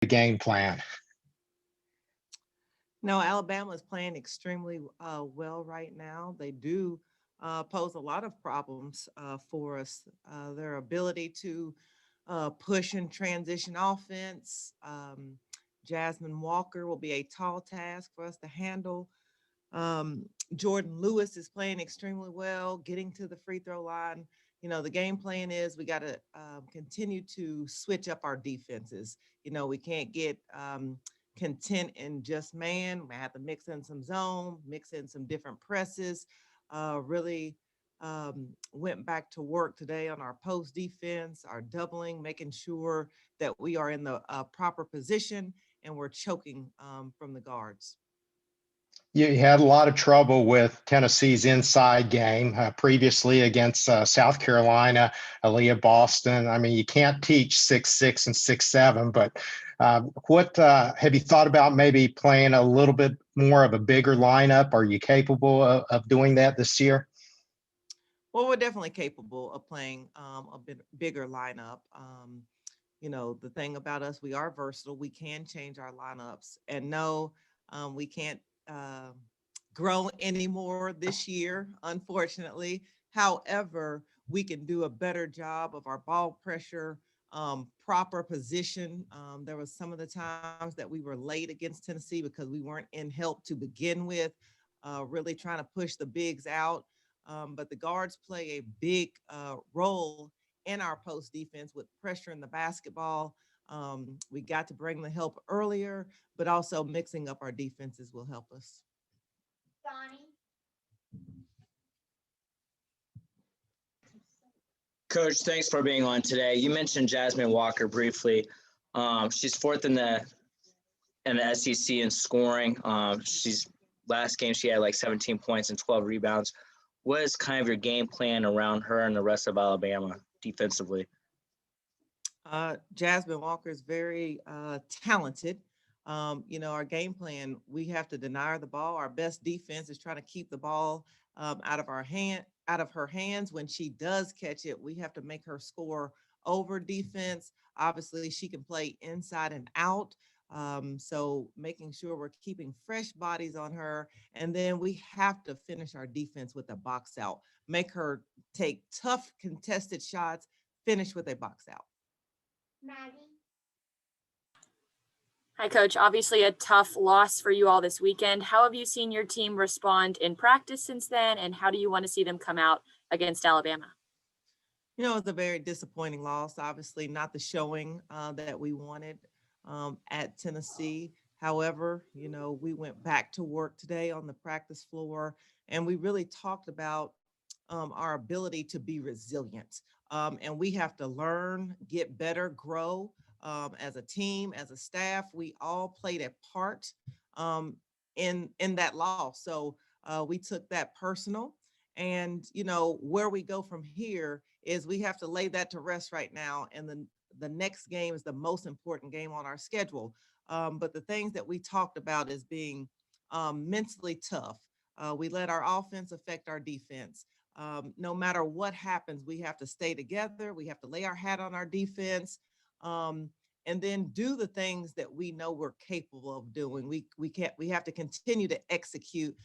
the game plan? No, Alabama is playing extremely well right now. They do pose a lot of problems for us. Their ability to push and transition offense. Jasmine Walker will be a tall task for us to handle. Um, Jordan Lewis is playing extremely well, getting to the free throw line. The game plan is we got to continue to switch up our defenses. We can't get content in just man. We have to mix in some zone, mix in some different presses. Really went back to work today on our post defense, our doubling, making sure that we are in the proper position and we're choking from the guards. You had a lot of trouble with Tennessee's inside game previously against South Carolina, Aaliyah Boston. I mean, you can't teach 6'6" and 6'7", but what have you thought about maybe playing a little bit more of a bigger lineup? Are you capable of doing that this year? Well, we're definitely capable of playing a bit bigger lineup. The thing about us, we are versatile. We can change our lineups. And no, we can't uh, grow anymore this year, unfortunately. However, we can do a better job of our ball pressure, proper position. There was some of the times that we were late against Tennessee because we weren't in help to begin with, really trying to push the bigs out. But the guards play a big role in our post defense with pressure in the basketball. We got to bring the help earlier, but also mixing up our defenses will help us. Donnie. Coach, thanks for being on today. You mentioned Jasmine Walker briefly. She's fourth in the SEC in scoring. She's last game she had like 17 points and 12 rebounds. What is kind of your game plan around her and the rest of Alabama defensively? Jasmine Walker is very talented. Our game plan, we have to deny her the ball. Our best defense is trying to keep the ball out of her hands. When she does catch it, we have to make her score over defense. Obviously, she can play inside and out. So making sure we're keeping fresh bodies on her. And then we have to finish our defense with a box out, make her take tough contested shots, finish with a box out. Maggie. Hi, Coach. Obviously, a tough loss for you all this weekend. How have you seen your team respond in practice since then, and how do you want to see them come out against Alabama? It's a very disappointing loss. Obviously, not the showing that we wanted at Tennessee. However, we went back to work today on the practice floor, and we really talked about our ability to be resilient. And we have to learn, get better, grow as a team, as a staff. We all played a part in that loss. So we took that personal. And where we go from here is we have to lay that to rest right now. And the next game is the most important game on our schedule. But the things that we talked about is being mentally tough. We let our offense affect our defense. No matter what happens, we have to stay together. We have to lay our hat on our defense, and then do the things that we know we're capable of doing. We have to continue to execute.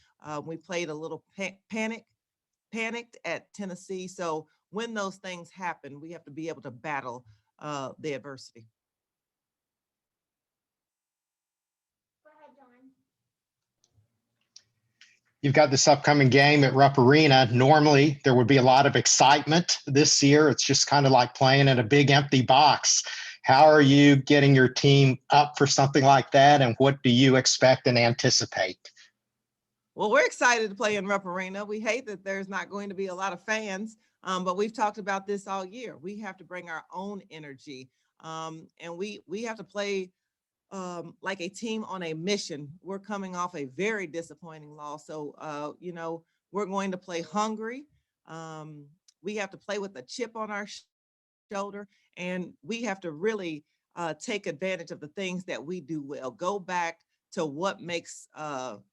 We played a little panicked at Tennessee. So when those things happen, we have to be able to battle the adversity. Go ahead, John. You've got this upcoming game at Rupp Arena. Normally, there would be a lot of excitement this year. It's just kind of like playing in a big empty box. How are you getting your team up for something like that, and what do you expect and anticipate? Well, we're excited to play in Rupp Arena. We hate that there's not going to be a lot of fans, but we've talked about this all year. We have to bring our own energy, and we have to play like a team on a mission. We're coming off a very disappointing loss, so we're going to play hungry. We have to play with a chip on our shoulder, and we have to really take advantage of the things that we do well. Go back to what makes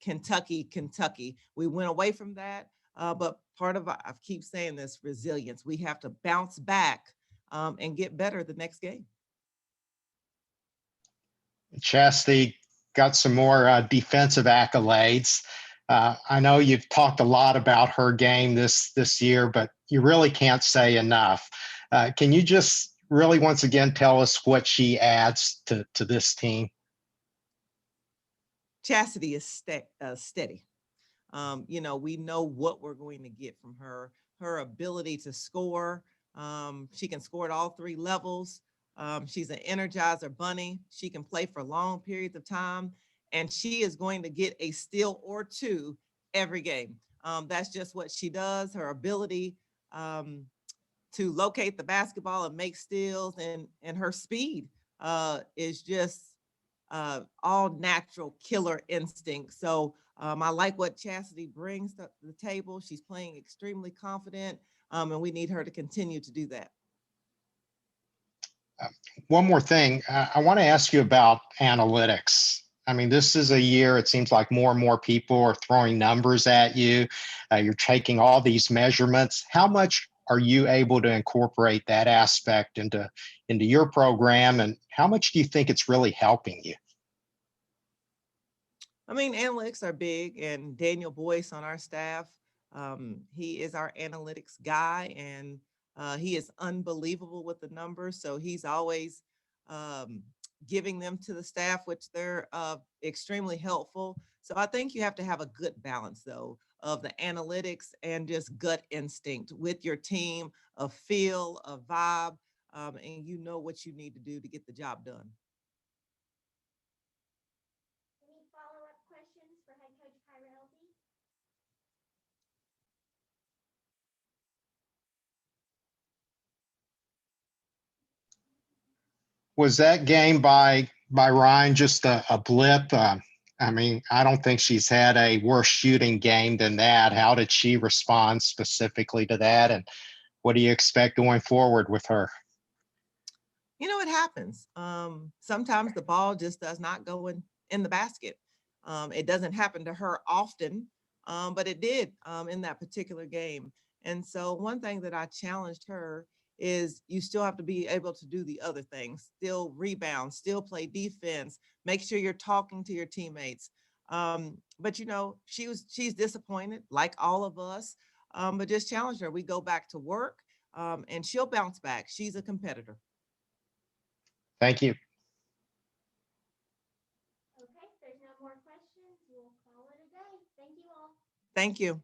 Kentucky Kentucky. We went away from that, but part of I keep saying this resilience. We have to bounce back and get better the next game. Chassidy got some more defensive accolades. I know you've talked a lot about her game this year, but you really can't say enough. Can you just really once again tell us what she adds to this team? Chassidy is steady. We know what we're going to get from her. Her ability to score. She can score at all three levels. She's an energizer bunny. She can play for long periods of time, and she is going to get a steal or two every game. That's just what she does. Her ability to locate the basketball and make steals, and her speed is just all natural killer instinct. So I like what Chassidy brings to the table. She's playing extremely confident, and we need her to continue to do that. One more thing, I want to ask you about analytics. I mean, this is a year, it seems like more and more people are throwing numbers at you. You're taking all these measurements. How much are you able to incorporate that aspect into your program, and how much do you think it's really helping you? I mean, analytics are big, and Daniel Boyce on our staff, he is our analytics guy, and he is unbelievable with the numbers. So he's always um, giving them to the staff, which they're extremely helpful. So I think you have to have a good balance, though, of the analytics and just gut instinct with your team, a feel, a vibe, and you know what you need to do to get the job done. Any follow-up questions for head coach Kyra Elzy? Was that game by Ryan just a blip? I mean, I don't think she's had a worse shooting game than that. How did she respond specifically to that? And what do you expect going forward with her? It happens. Sometimes the ball just does not go in the basket. It doesn't happen to her often, but it did in that particular game. And so one thing that I challenged her is you still have to be able to do the other things, still rebound, still play defense, make sure you're talking to your teammates. But she's disappointed like all of us, but just challenge her. We go back to work, and she'll bounce back. She's a competitor. Thank you. Okay, if there's no more questions, we'll call it a day. Thank you all. Thank you.